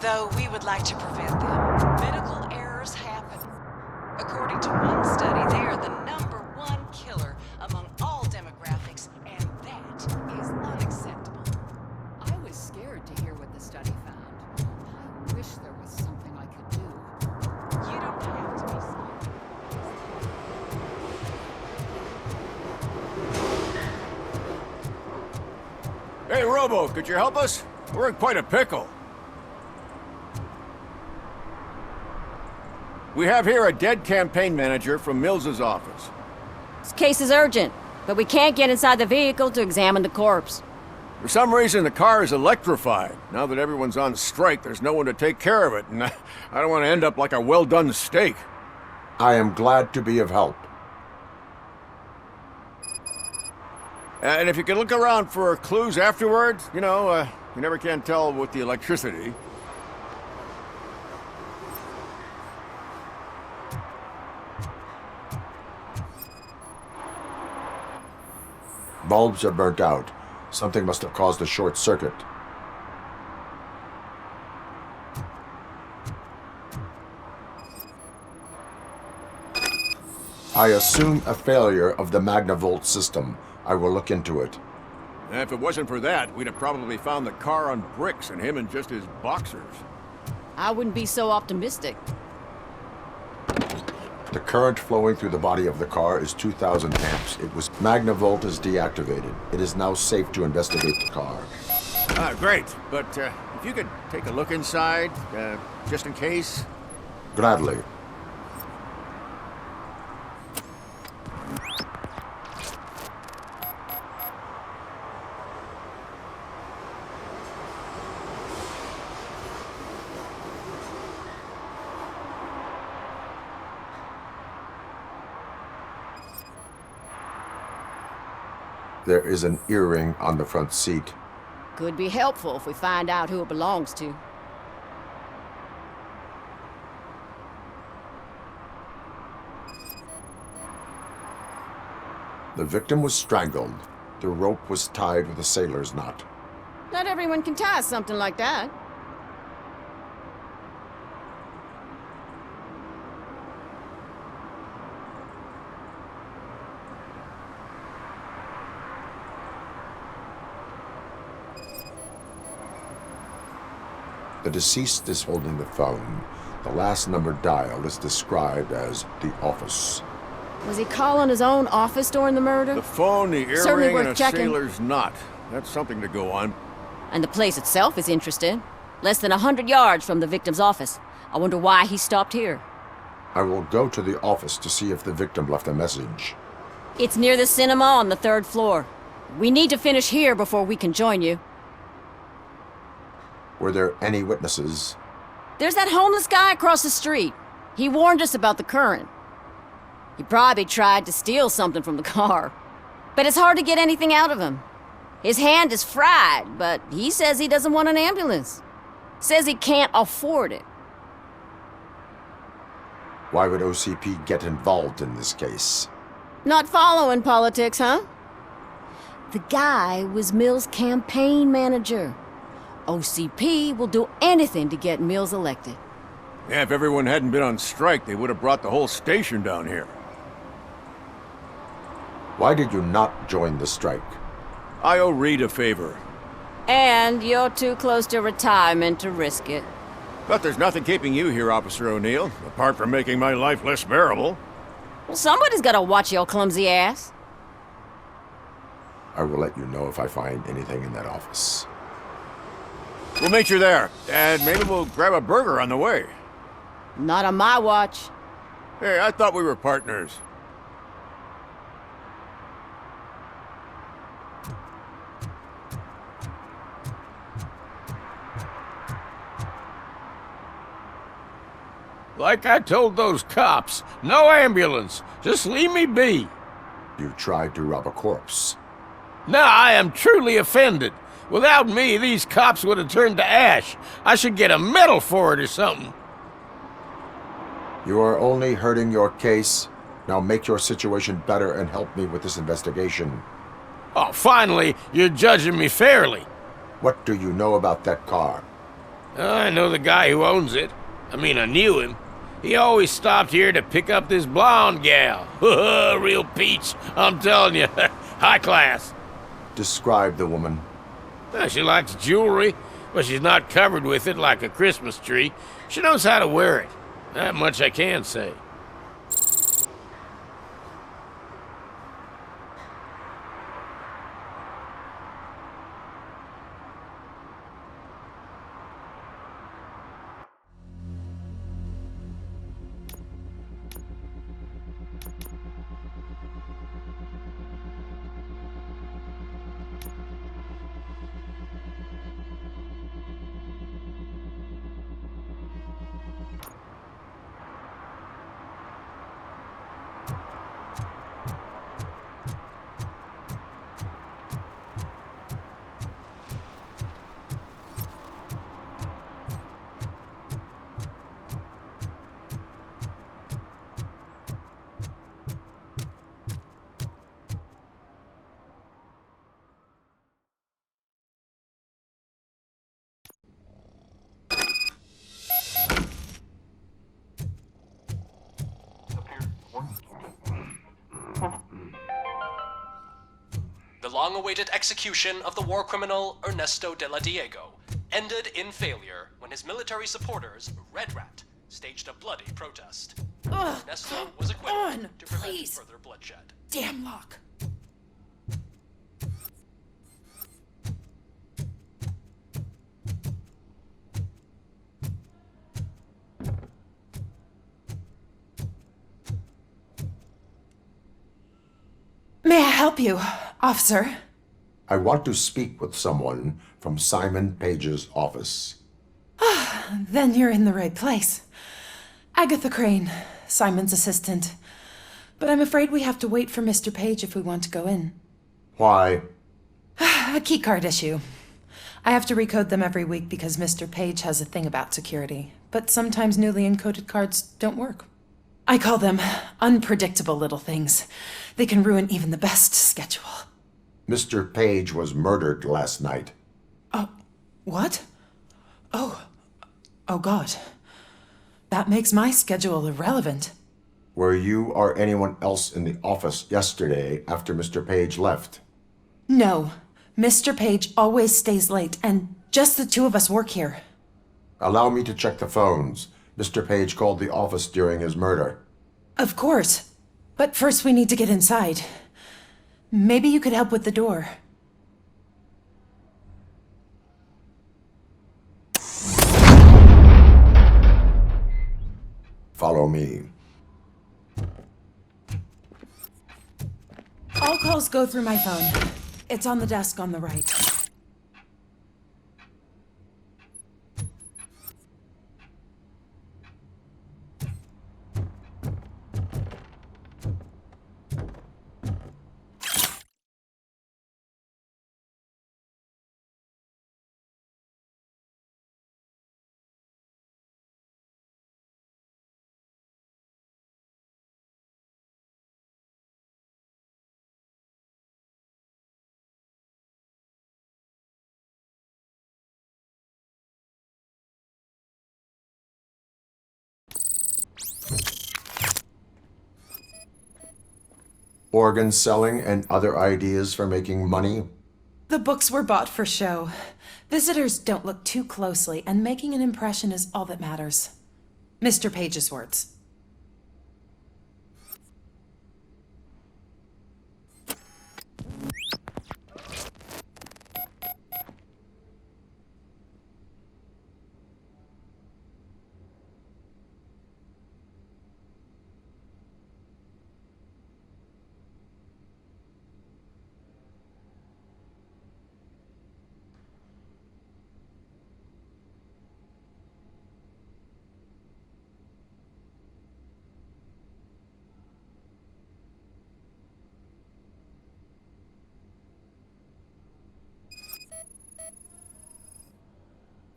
though we would like to prevent them. Medical errors happen. According to one study, they are the #1 killer among all demographics, and that is unacceptable. I was scared to hear what the study found. I wish there was something I could do. You don't have to be scared. Hey, Robo, could you help us? We're in quite a pickle. We have here a dead campaign manager from Mills's office. This case is urgent, but we can't get inside the vehicle to examine the corpse. For some reason, the car is electrified. Now that everyone's on strike, there's no one to take care of it, and I don't want to end up like a well-done steak. I am glad to be of help. And if you could look around for clues afterwards, you never can tell with the electricity. Bulbs are burnt out. Something must have caused a short circuit. I assume a failure of the Magnavolt system. I will look into it. And if it wasn't for that, we'd have probably found the car on bricks and him in just his boxers. I wouldn't be so optimistic. The current flowing through the body of the car is 2,000 amps. Magnavolt is deactivated. It is now safe to investigate the car. Great. But if you could take a look inside, just in case. Gladly. There is an earring on the front seat. Could be helpful if we find out who it belongs to. The victim was strangled. The rope was tied with a sailor's knot. Not everyone can tie something like that. The deceased is holding the phone. The last number dialed is described as the office. Was he calling his own office during the murder? The phone, the Certainly earring, worth and a checking. sailor's knot. That's something to go on. And the place itself is interesting. Less than 100 yards from the victim's office. I wonder why he stopped here. I will go to the office to see if the victim left a message. It's near the cinema on the 3rd floor. We need to finish here before we can join you. Were there any witnesses? There's that homeless guy across the street. He warned us about the current. He probably tried to steal something from the car. But it's hard to get anything out of him. His hand is fried, but he says he doesn't want an ambulance. Says he can't afford it. Why would OCP get involved in this case? Not following politics, huh? The guy was Mills' campaign manager. OCP will do anything to get Mills elected. Yeah, if everyone hadn't been on strike, they would have brought the whole station down here. Why did you not join the strike? I owe Reed a favor. And you're too close to retirement to risk it. But there's nothing keeping you here, Officer O'Neill, apart from making my life less bearable. Well, somebody's gotta watch your clumsy ass. I will let you know if I find anything in that office. We'll meet you there, and maybe we'll grab a burger on the way. Not on my watch. Hey, I thought we were partners. Like I told those cops, no ambulance. Just leave me be. You tried to rob a corpse. Now I am truly offended. Without me, these cops would have turned to ash. I should get a medal for it or something. You are only hurting your case. Now make your situation better and help me with this investigation. Oh, finally, you're judging me fairly. What do you know about that car? I know the guy who owns it. I mean, I knew him. He always stopped here to pick up this blonde gal. Real peach, I'm telling you. High class. Describe the woman. Well, she likes jewelry, but she's not covered with it like a Christmas tree. She knows how to wear it. That much I can say. The long-awaited execution of the war criminal Ernesto de la Diego ended in failure when his military supporters, Red Rat, staged a bloody protest. Ernesto was acquitted to prevent further bloodshed. Damn lock. May I help you, officer? I want to speak with someone from Simon Page's office. Then you're in the right place. Agatha Crane, Simon's assistant. But I'm afraid we have to wait for Mr. Page if we want to go in. Why? A keycard issue. I have to recode them every week because Mr. Page has a thing about security. But sometimes newly encoded cards don't work. I call them unpredictable little things. They can ruin even the best schedule. Mr. Page was murdered last night. Oh, what? Oh God. That makes my schedule irrelevant. Were you or anyone else in the office yesterday after Mr. Page left? No. Mr. Page always stays late, and just the two of us work here. Allow me to check the phones. Mr. Page called the office during his murder. Of course. But first we need to get inside. Maybe you could help with the door. Follow me. All calls go through my phone. It's on the desk on the right. Organ selling and other ideas for making money? The books were bought for show. Visitors don't look too closely, and making an impression is all that matters. Mr. Page's words.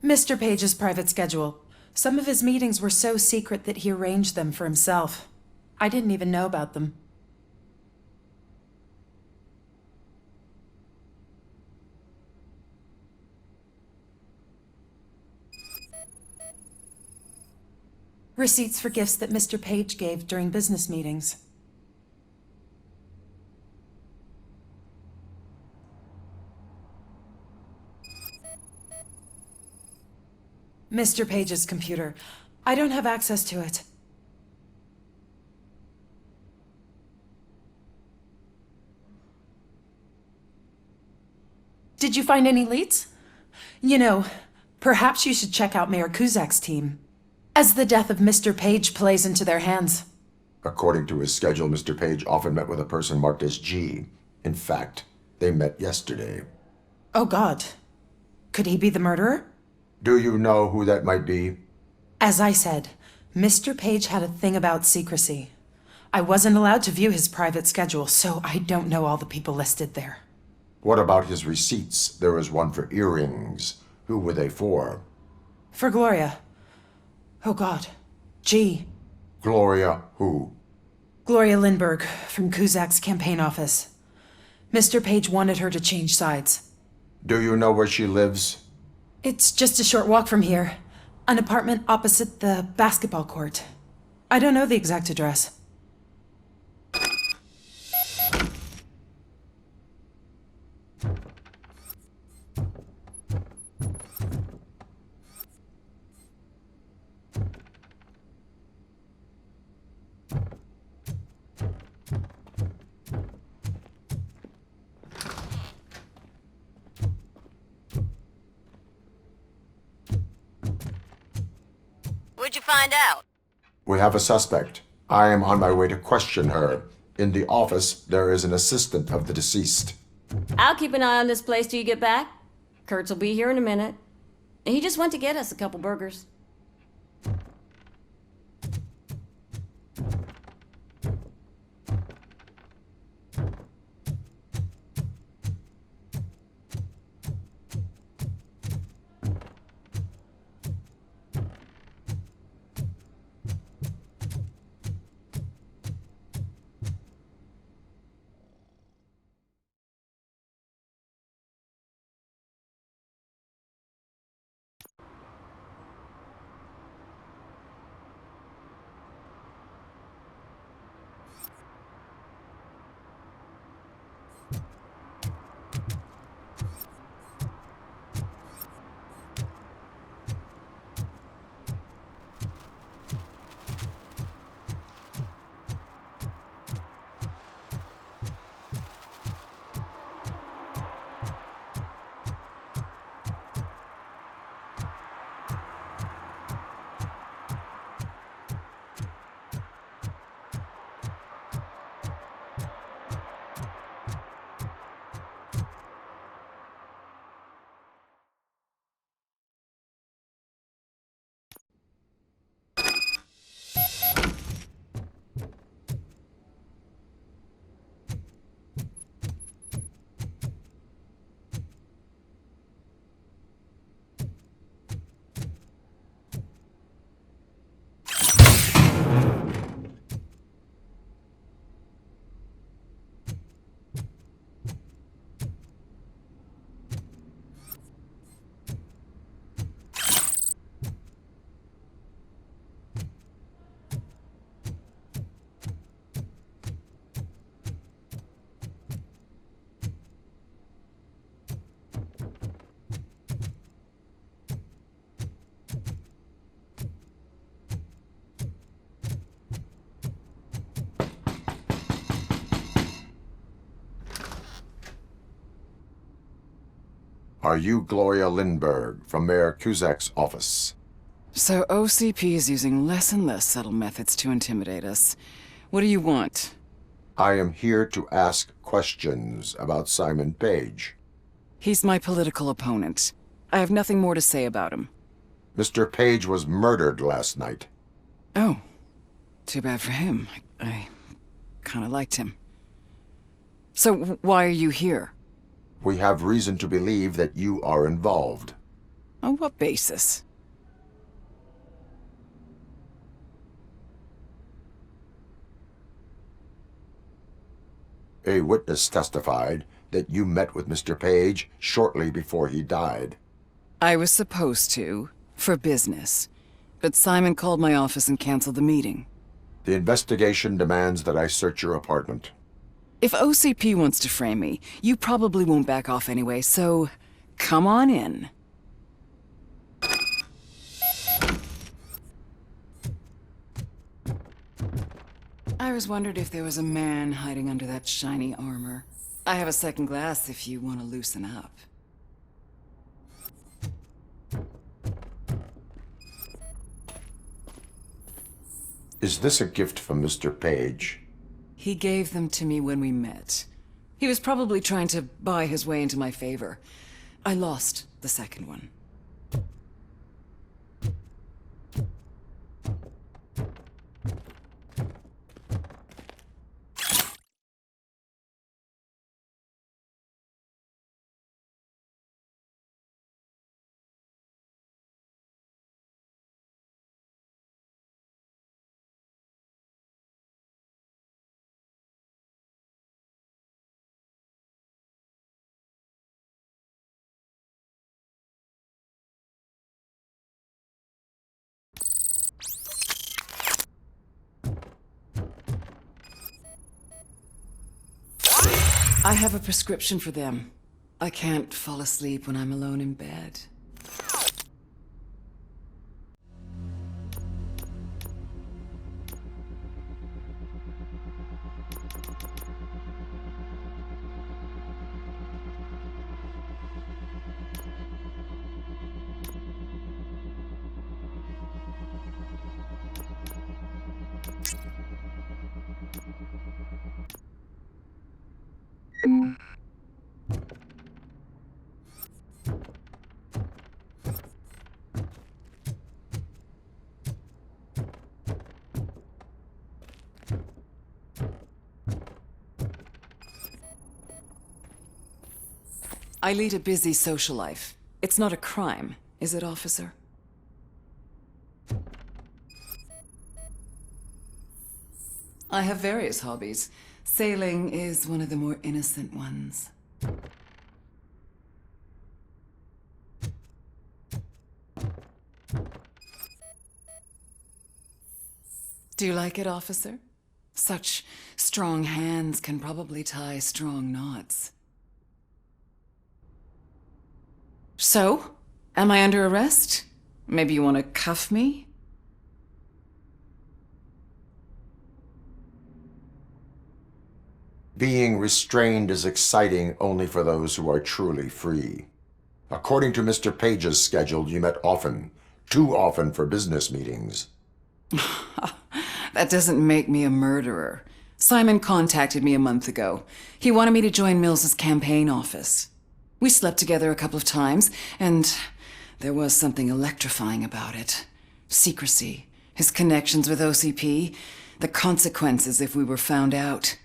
Mr. Page's private schedule. Some of his meetings were so secret that he arranged them for himself. I didn't even know about them. Receipts for gifts that Mr. Page gave during business meetings. Mr. Page's computer. I don't have access to it. Did you find any leads? You know, perhaps you should check out Mayor Kuzak's team, as the death of Mr. Page plays into their hands. According to his schedule, Mr. Page often met with a person marked as G. In fact, they met yesterday. Oh God. Could he be the murderer? Do you know who that might be? As I said, Mr. Page had a thing about secrecy. I wasn't allowed to view his private schedule, so I don't know all the people listed there. What about his receipts? There was one for earrings. Who were they for? For Gloria. Oh God. G. Gloria who? Gloria Lindbergh, from Kuzak's campaign office. Mr. Page wanted her to change sides. Do you know where she lives? It's just a short walk from here. An apartment opposite the basketball court. I don't know the exact address. What'd you find out? We have a suspect. I am on my way to question her. In the office, there is an assistant of the deceased. I'll keep an eye on this place till you get back. Kurtz will be here in a minute. He just went to get us a couple burgers. Are you Gloria Lindbergh from Mayor Kuzak's office? So OCP is using less and less subtle methods to intimidate us. What do you want? I am here to ask questions about Simon Page. He's my political opponent. I have nothing more to say about him. Mr. Page was murdered last night. Oh, too bad for him. I kind of liked him. So why are you here? We have reason to believe that you are involved. On what basis? A witness testified that you met with Mr. Page shortly before he died. I was supposed to, for business. but Simon called my office and canceled the meeting. The investigation demands that I search your apartment. If OCP wants to frame me, you probably won't back off anyway, so come on in. I was wondered if there was a man hiding under that shiny armor. I have a second glass if you want to loosen up. Is this a gift from Mr. Page? He gave them to me when we met. He was probably trying to buy his way into my favor. I lost the second one. I have a prescription for them. I can't fall asleep when I'm alone in bed. I lead a busy social life. It's not a crime, is it, officer? I have various hobbies. Sailing is one of the more innocent ones. Do you like it, officer? Such strong hands can probably tie strong knots. So, am I under arrest? Maybe you want to cuff me? Being restrained is exciting only for those who are truly free. According to Mr. Page's schedule, you met often, too often for business meetings. That doesn't make me a murderer. Simon contacted me a month ago. He wanted me to join Mills's campaign office. We slept together a couple of times, and there was something electrifying about it. Secrecy, his connections with OCP, the consequences if we were found out.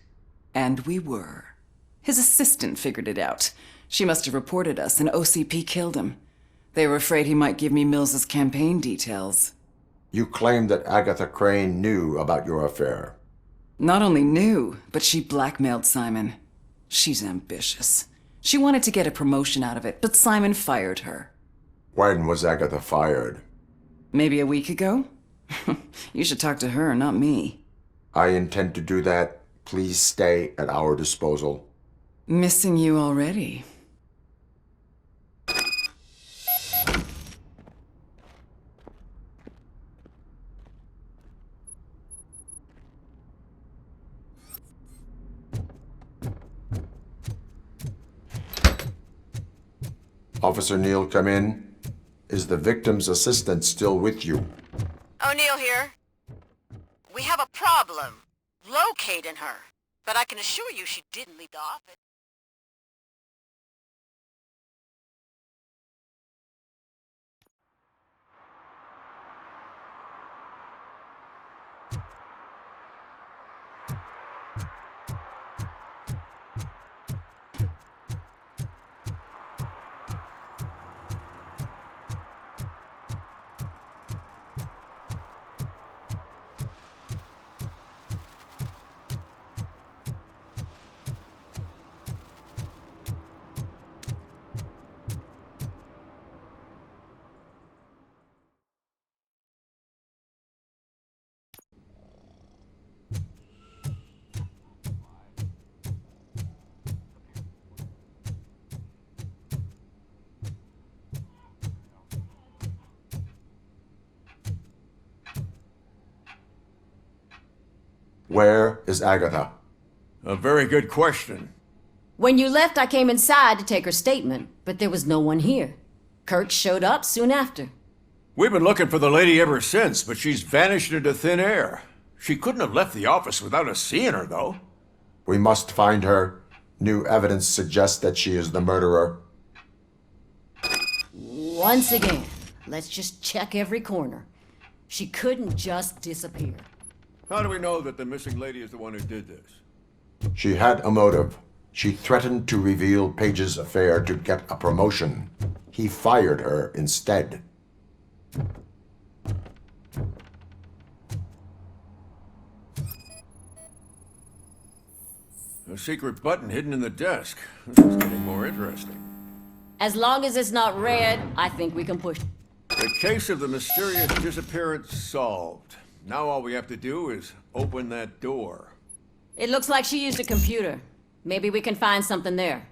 And we were. His assistant figured it out. She must have reported us, and OCP killed him. They were afraid he might give me Mills's campaign details. You claimed that Agatha Crane knew about your affair. Not only knew, but she blackmailed Simon. She's ambitious. She wanted to get a promotion out of it, but Simon fired her. When was Agatha fired? Maybe a week ago? You should talk to her, not me. I intend to do that. Please stay at our disposal. Missing you already. Officer Neal, come in. Is the victim's assistant still with you? O'Neill here. We have a problem locating her, but I can assure you she didn't leave the office. Where is Agatha? A very good question. When you left, I came inside to take her statement, but there was no one here. Kirk showed up soon after. We've been looking for the lady ever since, but she's vanished into thin air. She couldn't have left the office without us seeing her, though. We must find her. New evidence suggests that she is the murderer. Once again, let's just check every corner. She couldn't just disappear. How do we know that the missing lady is the one who did this? She had a motive. She threatened to reveal Page's affair to get a promotion. He fired her instead. A secret button hidden in the desk. This is getting more interesting. As long as it's not red, I think we can push. The case of the mysterious disappearance solved. Now all we have to do is open that door. It looks like she used a computer. Maybe we can find something there.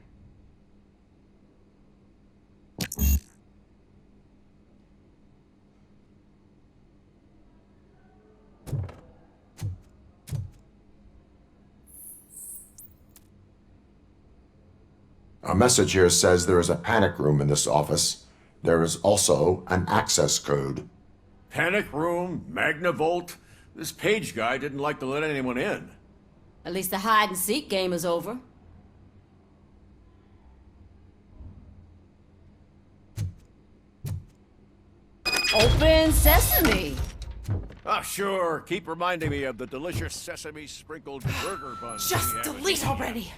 A message here says there is a panic room in this office. There is also an access code. Panic room, Magnavolt. This Page guy didn't like to let anyone in. At least the hide-and-seek game is over. Open sesame! Ah, sure. Keep reminding me of the delicious sesame-sprinkled burger buns. Just we have in delete here. already!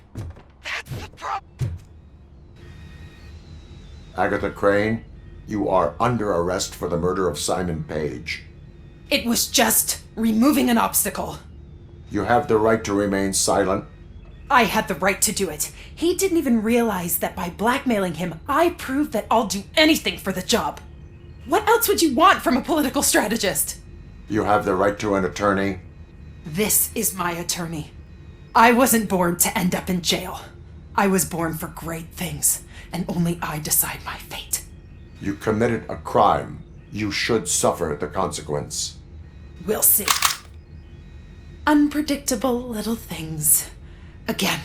Agatha Crane, you are under arrest for the murder of Simon Page. It was just removing an obstacle. You have the right to remain silent. I had the right to do it. He didn't even realize that by blackmailing him, I proved that I'll do anything for the job. What else would you want from a political strategist? You have the right to an attorney. This is my attorney. I wasn't born to end up in jail. I was born for great things, and only I decide my fate. You committed a crime. You should suffer the consequence. We'll see. Unpredictable little things. Again,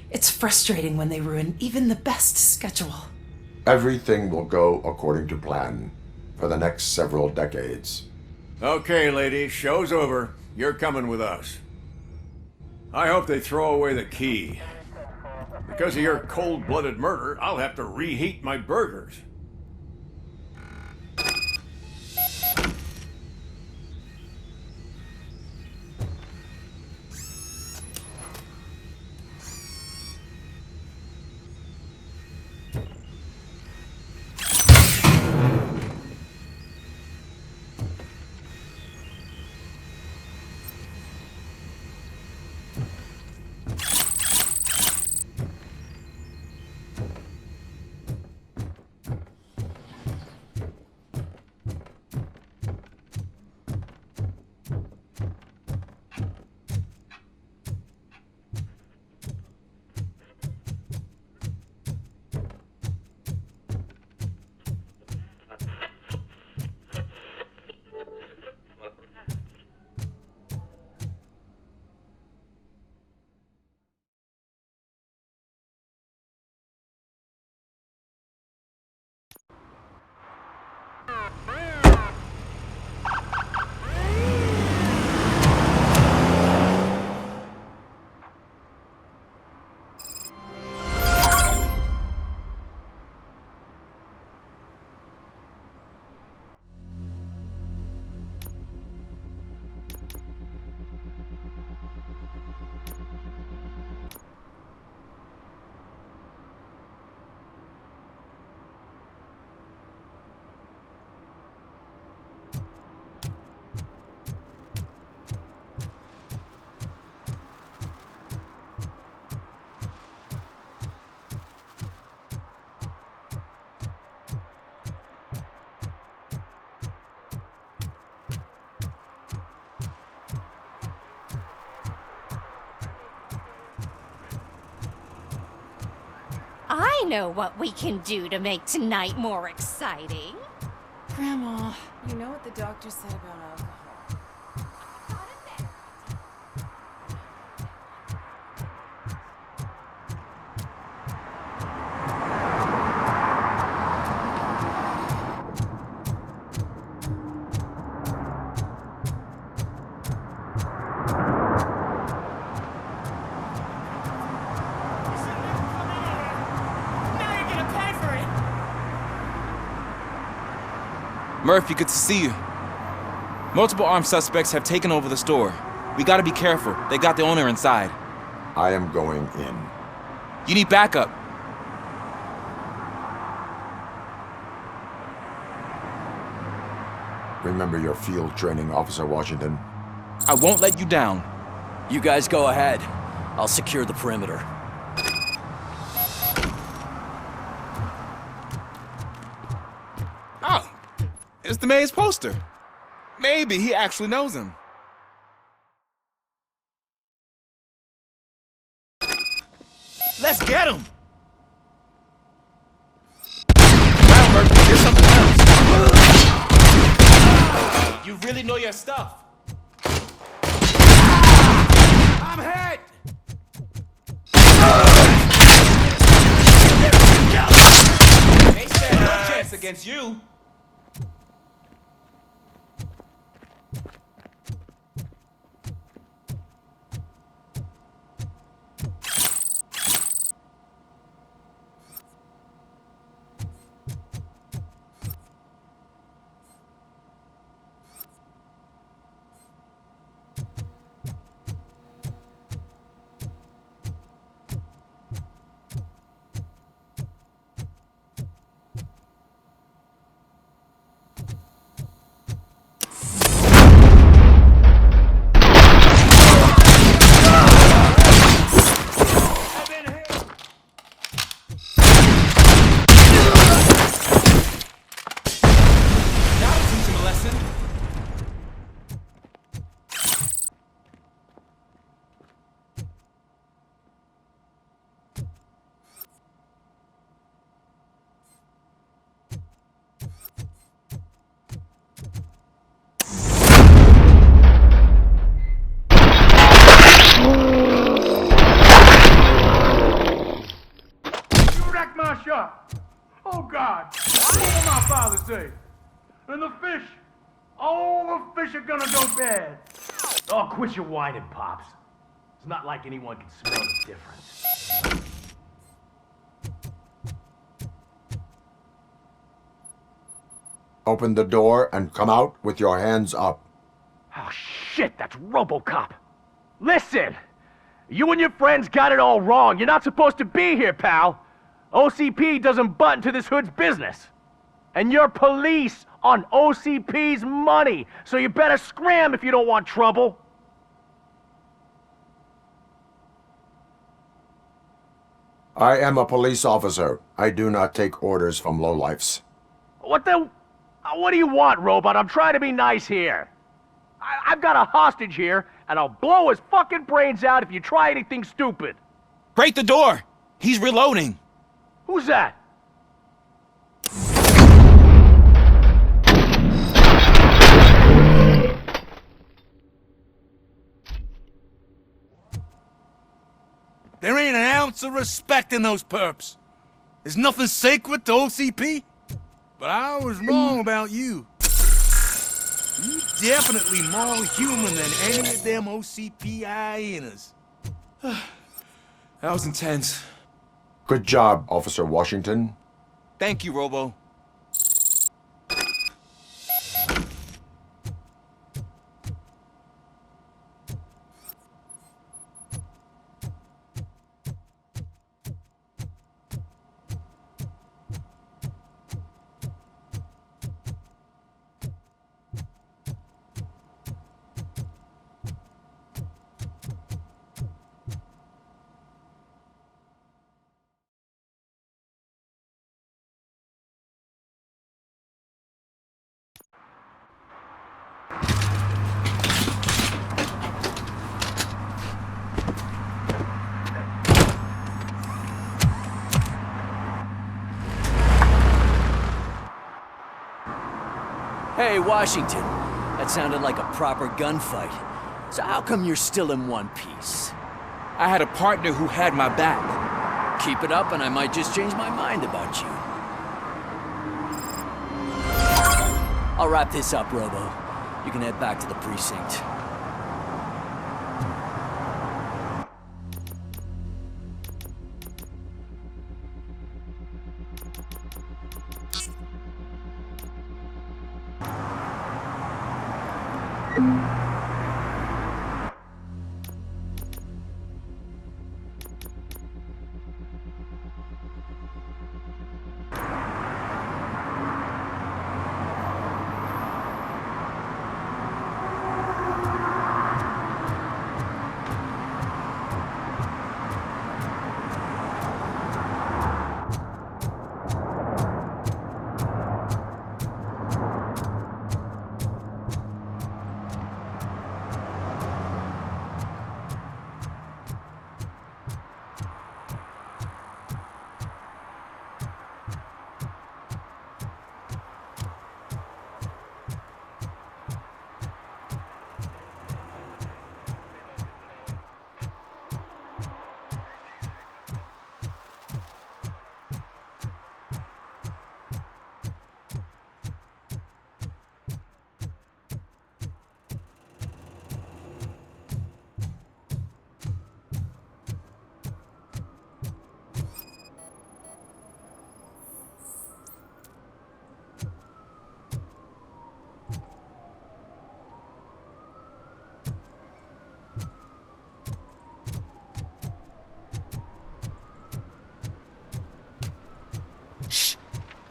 it's frustrating when they ruin even the best schedule. Everything will go according to plan for the next several decades. Okay, lady, show's over. You're coming with us. I hope they throw away the key. Because of your cold-blooded murder, I'll have to reheat my burgers. I know what we can do to make tonight more exciting. Grandma, you know what the doctor said about alcohol? Murphy, good to see you. Multiple armed suspects have taken over the store. We gotta be careful. They got the owner inside. I am going in. You need backup. Remember your field training, Officer Washington. I won't let you down. You guys go ahead. I'll secure the perimeter. Oh, it's the mayor's poster. Maybe he actually knows him. Let's get him! Wow, Murphy, here's something else. You really know your stuff. I'm hit! They stand no chance against you. Oh, God. What did my father say? And the fish. Oh, the fish are gonna go bad. Oh, quit your whining, Pops. It's not like anyone can smell the difference. Open the door and come out with your hands up. Oh, shit, that's Robocop. Listen, you and your friends got it all wrong. You're not supposed to be here, pal. OCP doesn't butt into this hood's business. And you're police on OCP's money, so you better scram if you don't want trouble. I am a police officer. I do not take orders from lowlifes. What do you want, Robot? I'm trying to be nice here. I've got a hostage here, and I'll blow his fucking brains out if you try anything stupid. Break the door! He's reloading! Who's that? There ain't an ounce of respect in those perps. There's nothing sacred to OCP. But I was wrong about you. You definitely more human than any of them OCP hyenas. That was intense. Good job, Officer Washington. Thank you, Robo. Hey, Washington. That sounded like a proper gunfight. So how come you're still in one piece? I had a partner who had my back. Keep it up and I might just change my mind about you. I'll wrap this up, Robo. You can head back to the precinct.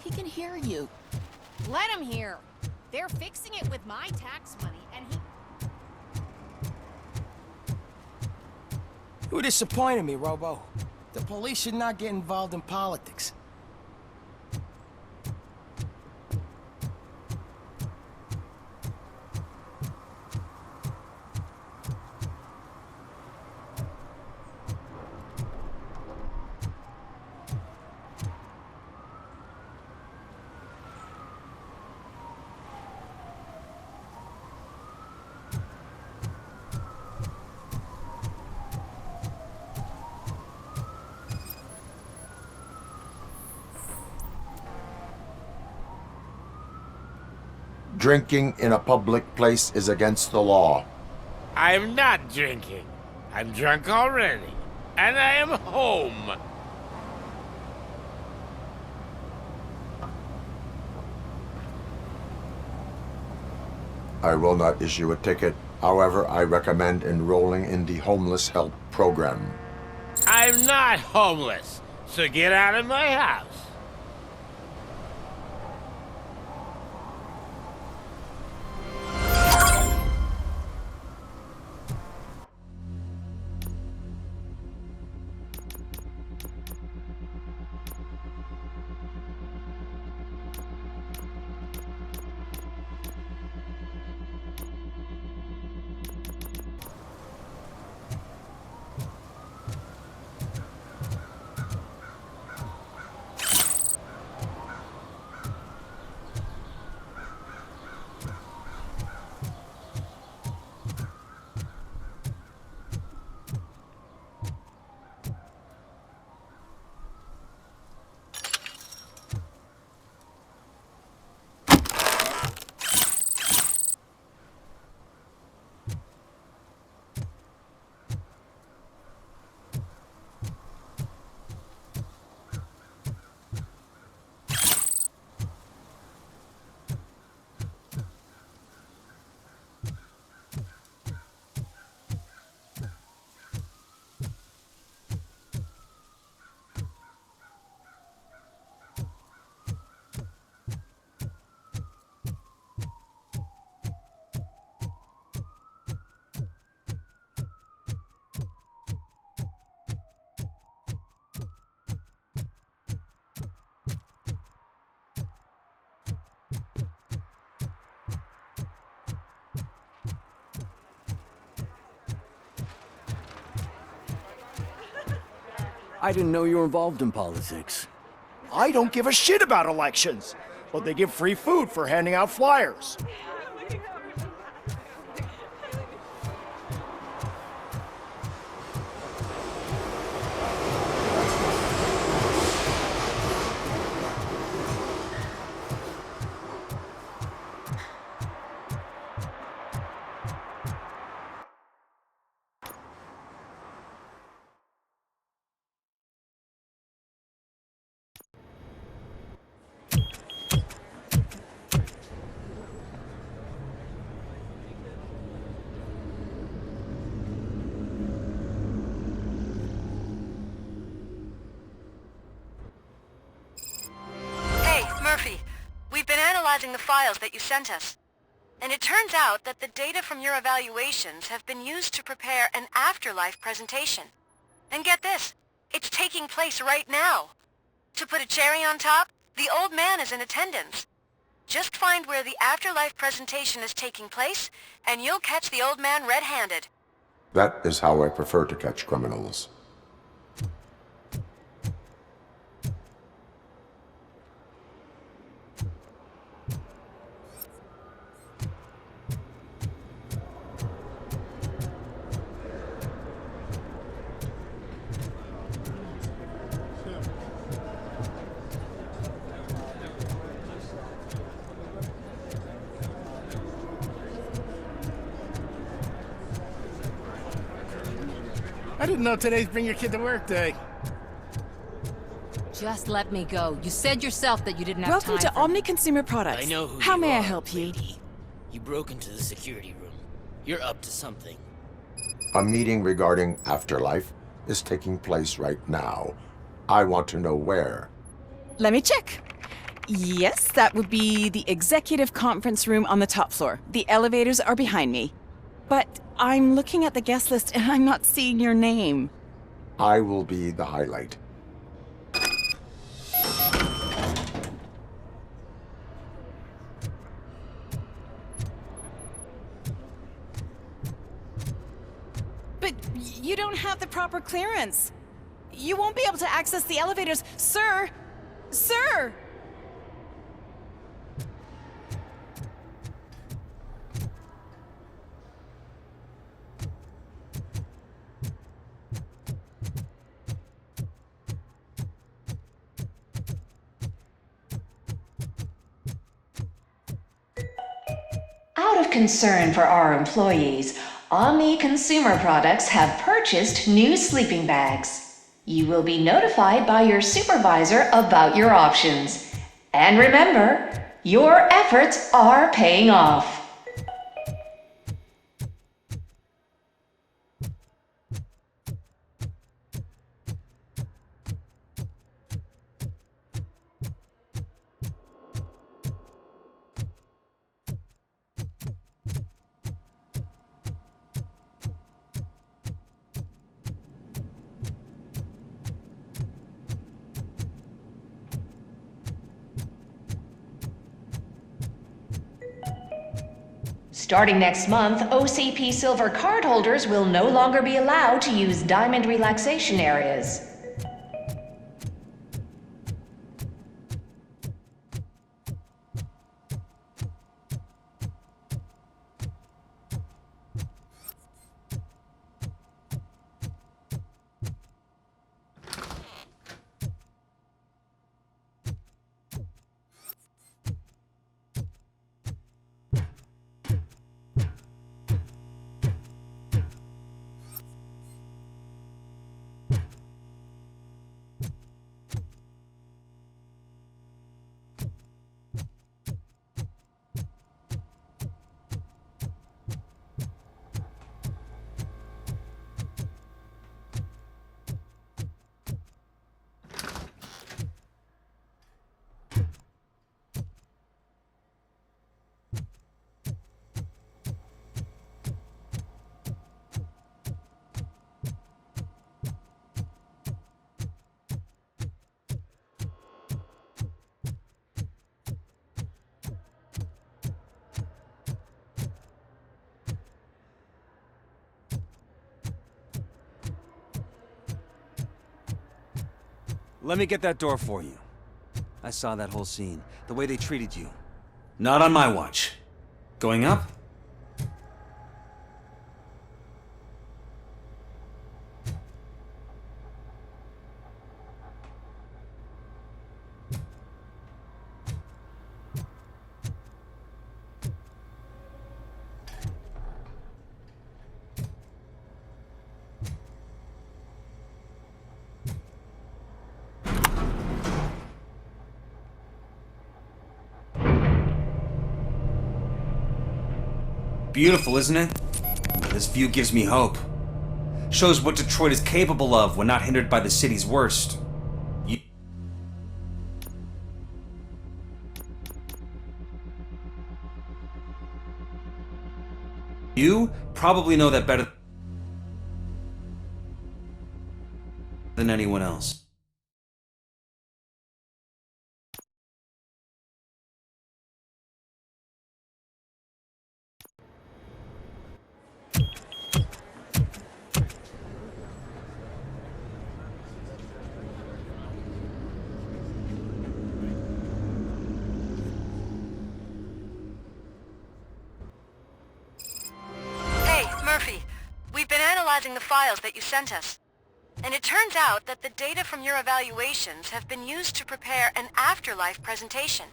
He can hear you. Let him hear. They're fixing it with my tax money, and he... You disappointed me, Robo. The police should not get involved in politics. Drinking in a public place is against the law. I'm not drinking. I'm drunk already. And I am home. I will not issue a ticket. However, I recommend enrolling in the Homeless Help Program. I'm not homeless, so get out of my house. I didn't know you were involved in politics. I don't give a shit about elections, but they give free food for handing out flyers. analyzing the files that you sent us. And it turns out that the data from your evaluations have been used to prepare an afterlife presentation. And get this, it's taking place right now. To put a cherry on top, the old man is in attendance. Just find where the afterlife presentation is taking place, and you'll catch the old man red-handed. That is how I prefer to catch criminals. I didn't know today's Bring Your Kid to Work Day. Just let me go. You said yourself that you didn't have Welcome time to for Omni Consumer Products. I know who How you may I are, help you? lady. You broke into the security room. You're up to something. A meeting regarding afterlife is taking place right now. I want to know where. Let me check. Yes, that would be the executive conference room on the top floor. The elevators are behind me. But I'm looking at the guest list and I'm not seeing your name. I will be the highlight. But you don't have the proper clearance. You won't be able to access the elevators. Sir! Sir! Out of concern for our employees, Omni Consumer Products have purchased new sleeping bags. You will be notified by your supervisor about your options. And remember, your efforts are paying off. Starting next month, OCP Silver cardholders will no longer be allowed to use Diamond relaxation areas. Let me get that door for you. I saw that whole scene, the way they treated you. Not on my watch. Going up? Beautiful, isn't it? This view gives me hope. Shows what Detroit is capable of when not hindered by the city's worst. You probably know that better than anyone else. Hey, Murphy. We've been analyzing the files that you sent us. And it turns out that the data from your evaluations have been used to prepare an afterlife presentation.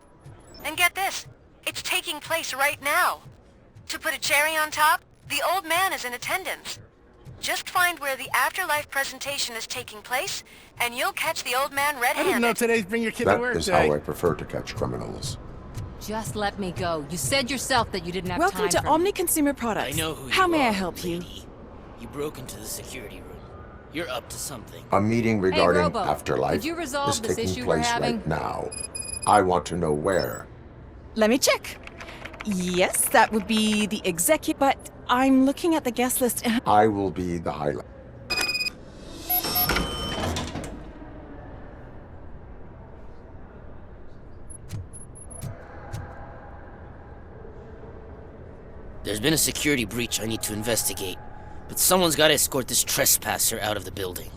And get this, it's taking place right now. To put a cherry on top, the old man is in attendance. Just find where the afterlife presentation is taking place, and you'll catch the old man red-handed. I didn't know today's Bring Your Kid to Work That is Day. how I prefer to catch criminals. Just let me go. You said yourself that you didn't have Welcome time to for Omni Consumer Products. I know who How you may I are, help you? lady. You broke into the security room. You're up to something. A meeting regarding Robo, afterlife could you resolve is this taking issue we're place having? right now. I want to know where. Let me check. Yes, that would be the executive, but I'm looking at the guest list and I will be the highlight. There's been a security breach I need to investigate, but someone's got to escort this trespasser out of the building.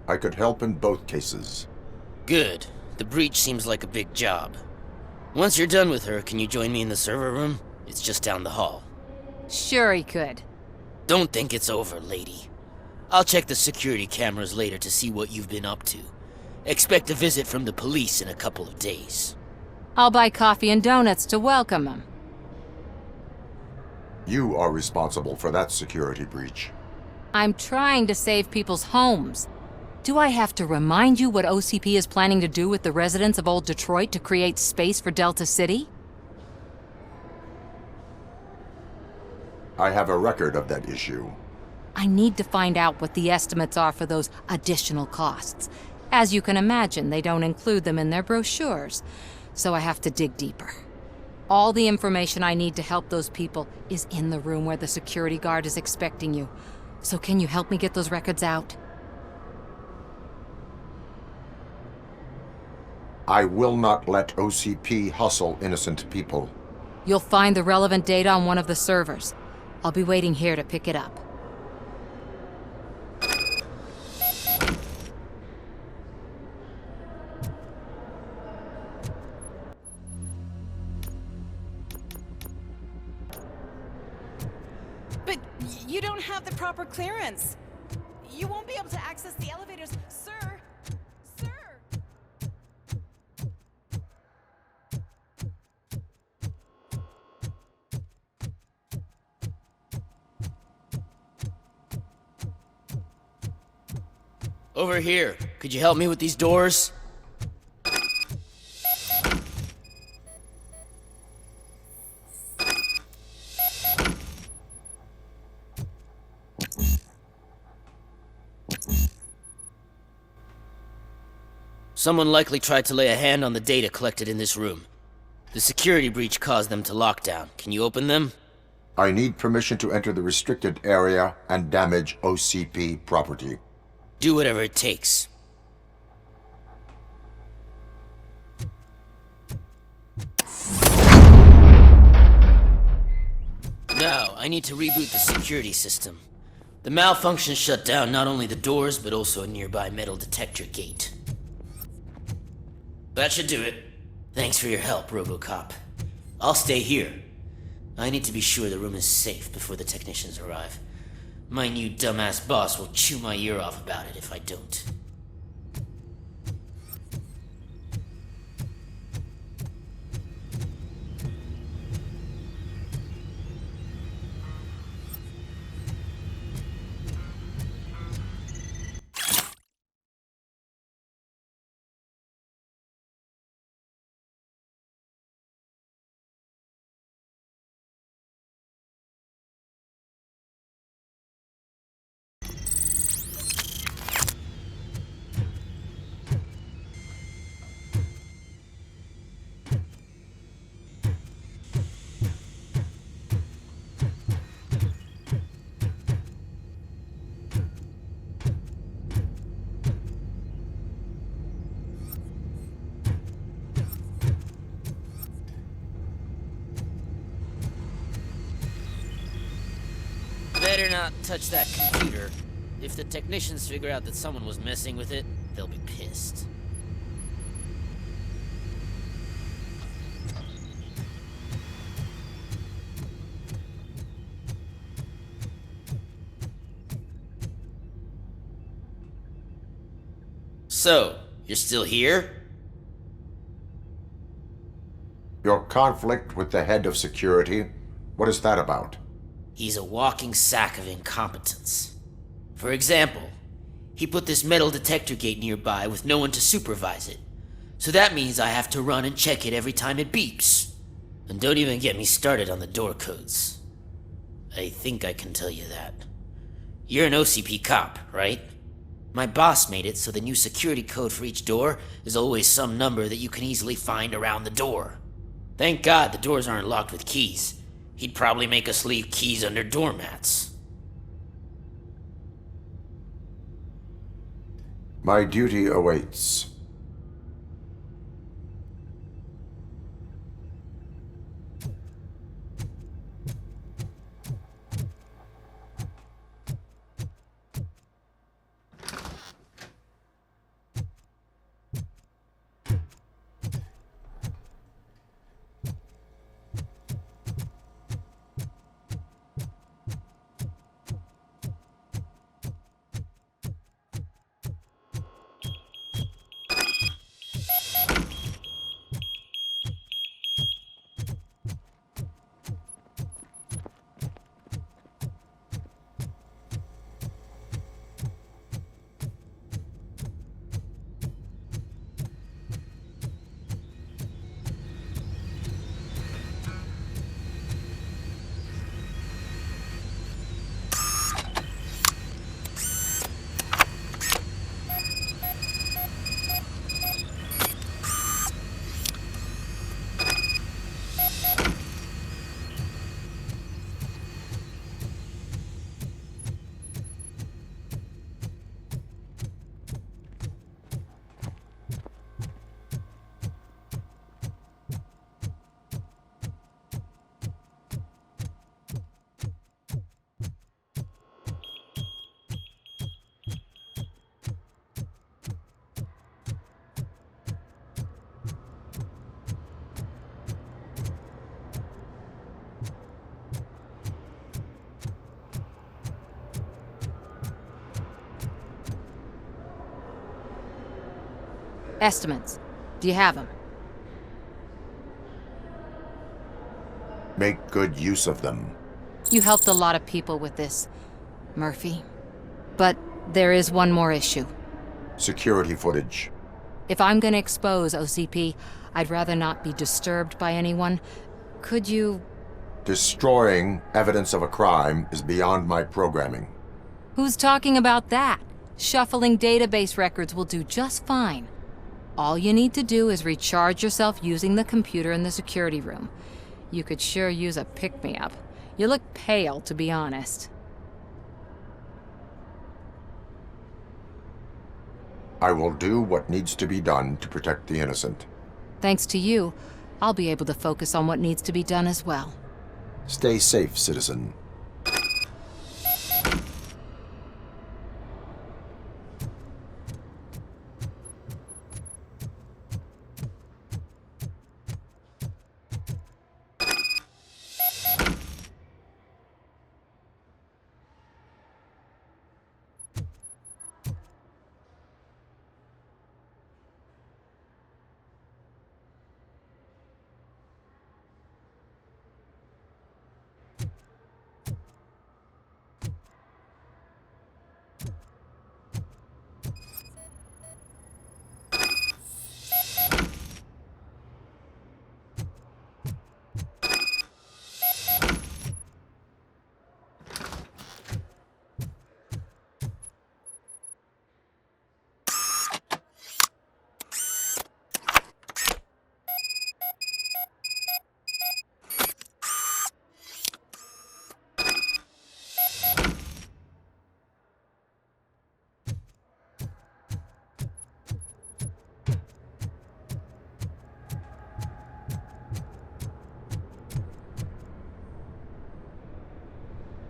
I could help in both cases. Good. The breach seems like a big job. Once you're done with her, can you join me in the server room? It's just down the hall. Sure he could. Don't think it's over, lady. I'll check the security cameras later to see what you've been up to. Expect a visit from the police in a couple of days. I'll buy coffee and donuts to welcome him. You are responsible for that security breach. I'm trying to save people's homes. Do I have to remind you what OCP is planning to do with the residents of Old Detroit to create space for Delta City? I have a record of that issue. I need to find out what the estimates are for those additional costs. As you can imagine, they don't include them in their brochures, so I have to dig deeper. All the information I need to help those people is in the room where the security guard is expecting you. So can you help me get those records out? I will not let OCP hustle innocent people. You'll find the relevant data on one of the servers. I'll be waiting here to pick it up. But you don't have the proper clearance. You won't be able to access the elevators, sir. Sir. Over here. Could you help me with these doors? Someone likely tried to lay a hand on the data collected in this room. The security breach caused them to lock down. Can you open them? I need permission to enter the restricted area and damage OCP property. Do whatever it takes. Now, I need to reboot the security system. The malfunction shut down not only the doors, but also a nearby metal detector gate. That should do it. Thanks for your help, Robocop. I'll stay here. I need to be sure the room is safe before the technicians arrive. My new dumbass boss will chew my ear off about it if I don't. not touch that computer. If the technicians figure out that someone was messing with it, they'll be pissed. So, you're still here? Your conflict with the head of security, what is that about? He's a walking sack of incompetence. For example, he put this metal detector gate nearby with no one to supervise it. So that means I have to run and check it every time it beeps. And don't even get me started on the door codes. I think I can tell you that. You're an OCP cop, right? My boss made it so the new security code for each door is always some number that you can easily find around the door. Thank God the doors aren't locked with keys. He'd probably make us leave keys under doormats. My duty awaits. Estimates. Do you have them? Make good use of them. You helped a lot of people with this, Murphy. But there is one more issue. Security footage. If I'm gonna expose OCP, I'd rather not be disturbed by anyone. Could you... Destroying evidence of a crime is beyond my programming. Who's talking about that? Shuffling database records will do just fine. All you need to do is recharge yourself using the computer in the security room. You could sure use a pick-me-up. You look pale, to be honest. I will do what needs to be done to protect the innocent. Thanks to you, I'll be able to focus on what needs to be done as well. Stay safe, citizen.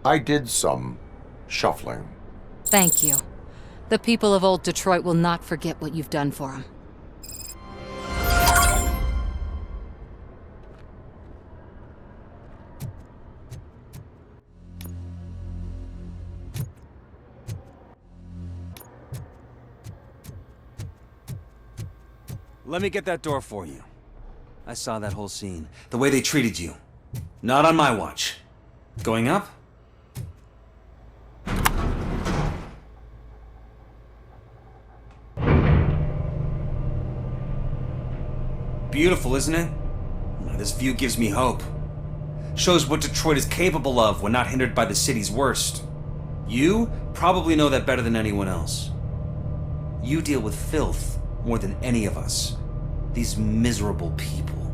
I did some shuffling. Thank you. The people of old Detroit will not forget what you've done for them. Let me get that door for you. I saw that whole scene. The way they treated you. Not on my watch. Going up? Beautiful, isn't it? This view gives me hope. Shows what Detroit is capable of when not hindered by the city's worst. You probably know that better than anyone else. You deal with filth more than any of us. These miserable people,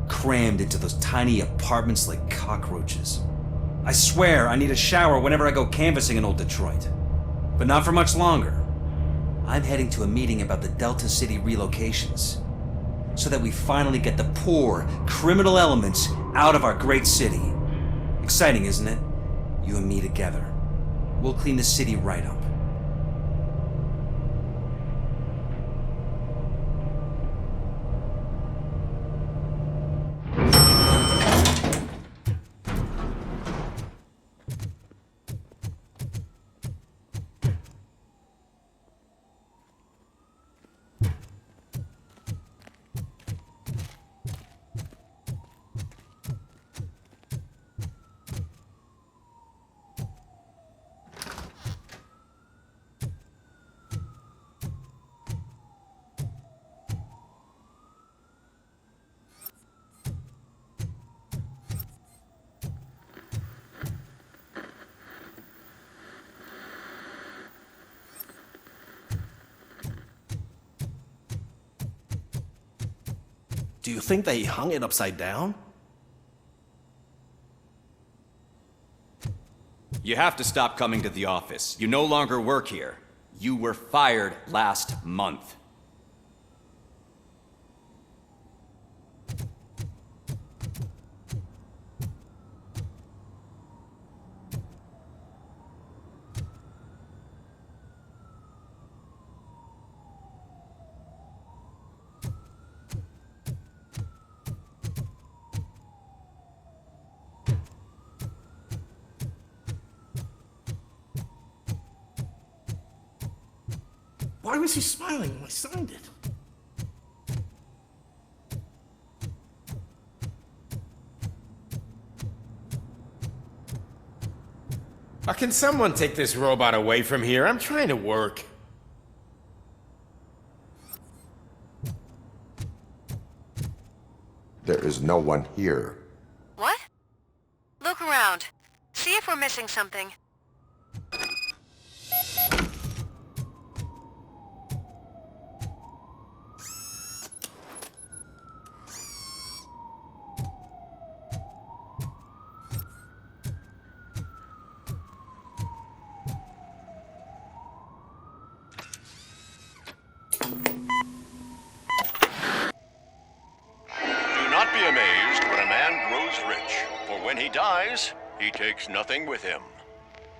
crammed into those tiny apartments like cockroaches. I swear I need a shower whenever I go canvassing in old Detroit. But not for much longer. I'm heading to a meeting about the Delta City relocations, so that we finally get the poor, criminal elements out of our great city. Exciting, isn't it? You and me together. We'll clean the city right up. Do you think they hung it upside down? You have to stop coming to the office. You no longer work here. You were fired last month. Why was he smiling when I signed it? Can someone take this robot away from here? I'm trying to work. There is no one here. What? Look around. See if we're missing something. He takes nothing with him.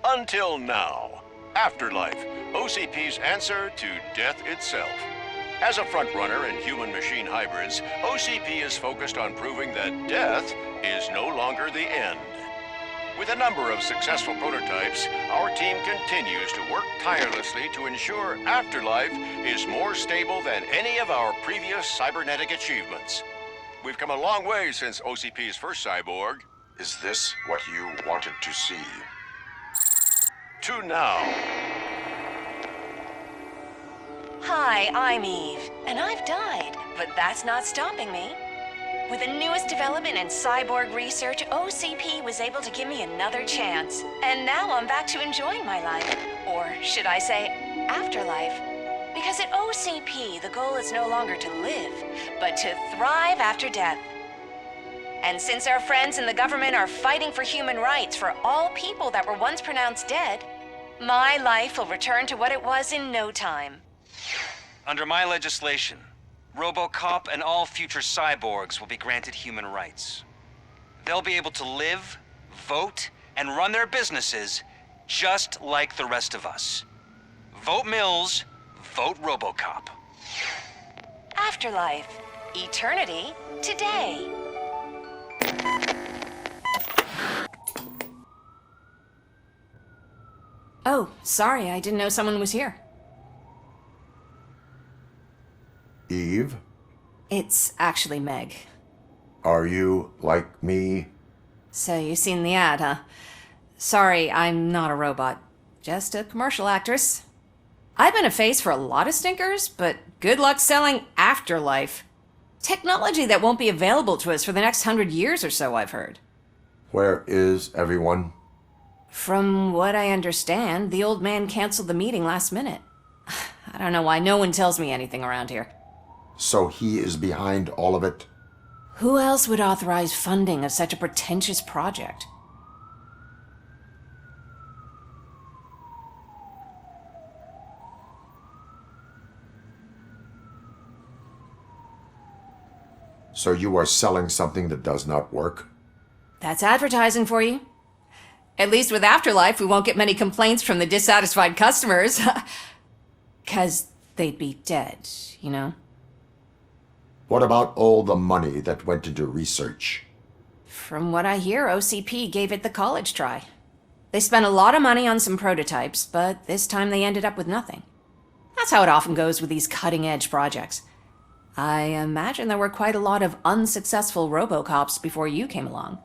Until now. Afterlife, OCP's answer to death itself. As a frontrunner in human-machine hybrids, OCP is focused on proving that death is no longer the end. With a number of successful prototypes, our team continues to work tirelessly to ensure Afterlife is more stable than any of our previous cybernetic achievements. We've come a long way since OCP's first cyborg. Is this what you wanted to see? To now. Hi, I'm Eve, and I've died, but that's not stopping me. With the newest development in cyborg research, OCP was able to give me another chance. And now I'm back to enjoying my life. Or should I say, afterlife. Because at OCP, the goal is no longer to live, but to thrive after death. And since our friends in the government are fighting for human rights for all people that were once pronounced dead, my life will return to what it was in no time. Under my legislation, Robocop and all future cyborgs will be granted human rights. They'll be able to live, vote, and run their businesses just like the rest of us. Vote Mills, vote Robocop. Afterlife. Eternity. Today. Oh, sorry, I didn't know someone was here. Eve, It's actually Meg. are you like me? So you seen the ad, huh? Sorry, I'm not a robot. Just a commercial actress. I've been a face for a lot of stinkers, but good luck selling Afterlife. Technology that won't be available to us for the next 100 years or so, I've heard. Where is everyone? From what I understand, the old man canceled the meeting last minute. I don't know why no one tells me anything around here. So he is behind all of it? Who else would authorize funding of such a pretentious project? So you are selling something that does not work? That's advertising for you. At least with Afterlife, we won't get many complaints from the dissatisfied customers. 'Cause they'd be dead, you know? What about all the money that went into research? From what I hear, OCP gave it the college try. They spent a lot of money on some prototypes, but this time they ended up with nothing. That's how it often goes with these cutting-edge projects. I imagine there were quite a lot of unsuccessful Robocops before you came along.